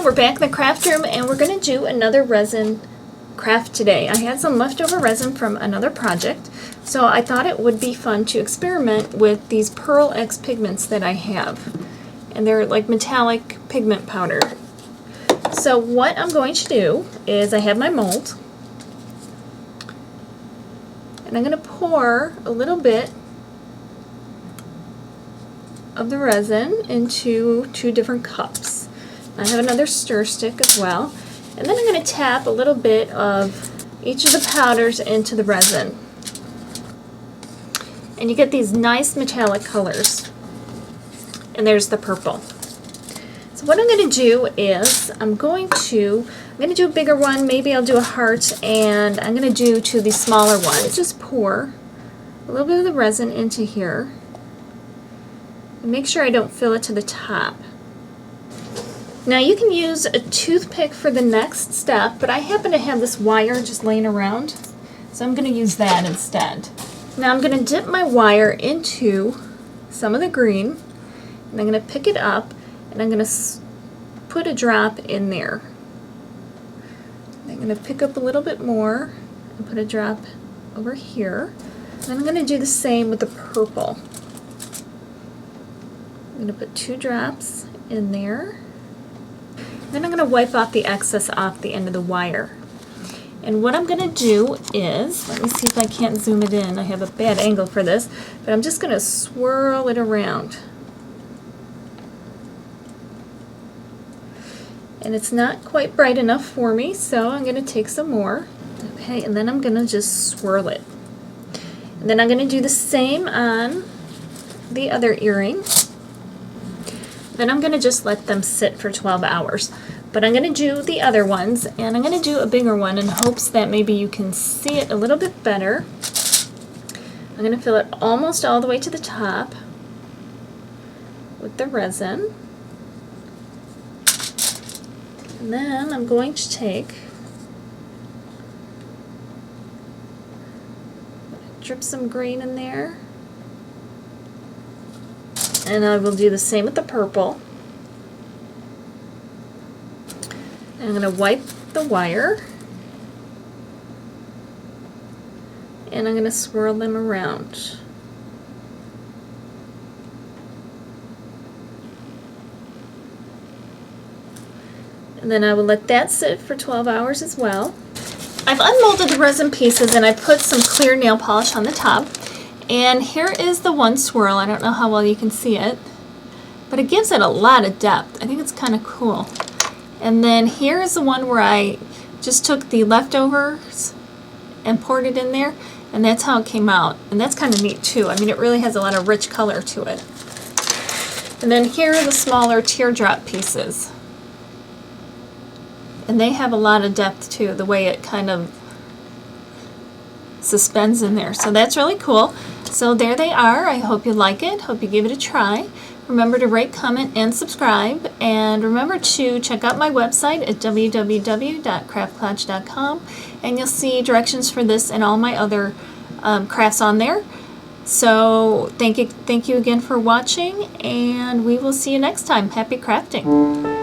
we're back in the craft room and we're going to do another resin craft today. I had some leftover resin from another project, so I thought it would be fun to experiment with these Pearl X pigments that I have. And they're like metallic pigment powder. So what I'm going to do is I have my mold, and I'm going to pour a little bit of the resin into 2 different cups. I have another stir stick as well, and then I'm going to tap a little bit of each of the powders into the resin, and you get these nice metallic colors. And there's the purple. So what I'm going to do is I'm going to do a bigger one. Maybe I'll do a heart, and I'm going to do 2 of these smaller ones. Just pour a little bit of the resin into here and make sure I don't fill it to the top. Now you can use a toothpick for the next step, but I happen to have this wire just laying around, so I'm going to use that instead. Now I'm going to dip my wire into some of the green, and I'm going to pick it up and I'm going to put a drop in there. I'm going to pick up a little bit more and put a drop over here. And I'm going to do the same with the purple. I'm going to put 2 drops in there. Then I'm going to wipe off the excess off the end of the wire. And what I'm going to do is, let me see if I can't zoom it in. I have a bad angle for this, but I'm just going to swirl it around. And it's not quite bright enough for me, so I'm going to take some more. Okay, and then I'm going to just swirl it. And then I'm going to do the same on the other earring. Then I'm going to just let them sit for 12 hours. But I'm going to do the other ones, and I'm going to do a bigger one in hopes that maybe you can see it a little bit better. I'm going to fill it almost all the way to the top with the resin. And then I'm going to drip some green in there. And I will do the same with the purple. And I'm going to wipe the wire. And I'm going to swirl them around. And then I will let that sit for 12 hours as well. I've unmolded the resin pieces and I put some clear nail polish on the top. And here is the one swirl. I don't know how well you can see it, but it gives it a lot of depth. I think it's kind of cool. And then here is the one where I just took the leftovers and poured it in there, and that's how it came out. And that's kind of neat too. I mean, it really has a lot of rich color to it. And then here are the smaller teardrop pieces. And they have a lot of depth too, the way it kind of suspends in there. So that's really cool. So there they are. I hope you like it. Hope you give it a try. Remember to rate, comment, and subscribe. And remember to check out my website at www.craftklotch.com, and you'll see directions for this and all my other crafts on there. So thank you again for watching, and we will see you next time. Happy crafting!